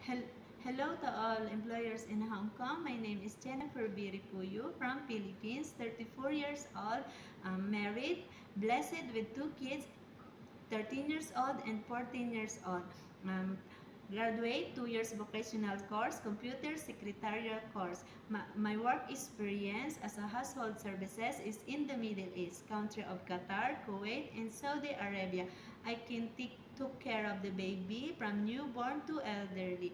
Hel- Hello to all employers in Hong Kong. My name is Jennifer Biripuyo from Philippines, 34 years old, married, blessed with two kids, 13 years old and 14 years old. Um, Graduate 2 years vocational course, computer secretarial course. My work experience as a household services is in the Middle East, country of Qatar, Kuwait, and Saudi Arabia. I can took care of the baby from newborn to elderly.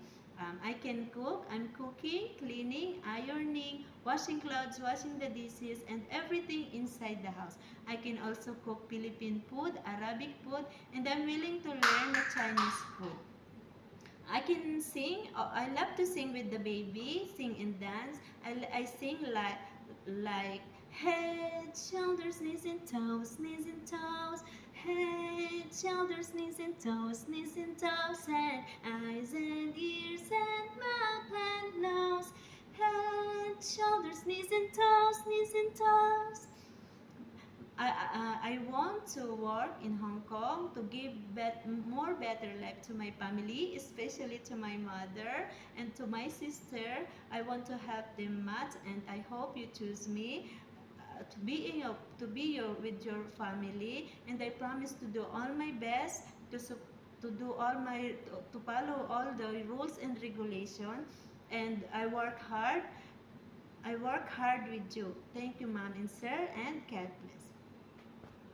I can cook. I'm cooking, cleaning, ironing, washing clothes, washing the dishes, and everything inside the house. I can also cook Philippine food, Arabic food, and I'm willing to learn the Chinese food. I can sing. I love to sing with the baby, sing and dance. I sing like head, shoulders, knees and toes, knees and toes. Head, shoulders, knees and toes, knees and toes, and eyes and ears and mouth and nose. Head, shoulders, knees and toes, knees and toes. I want to work in Hong Kong to give more better life to my family, especially to my mother and to my sister. I want to help them much, and I hope you choose me to be with your family. And I promise to do all my best to do all my to follow all the rules and regulation. And I work hard. I work hard with you. Thank you, mom and sir, and God bless.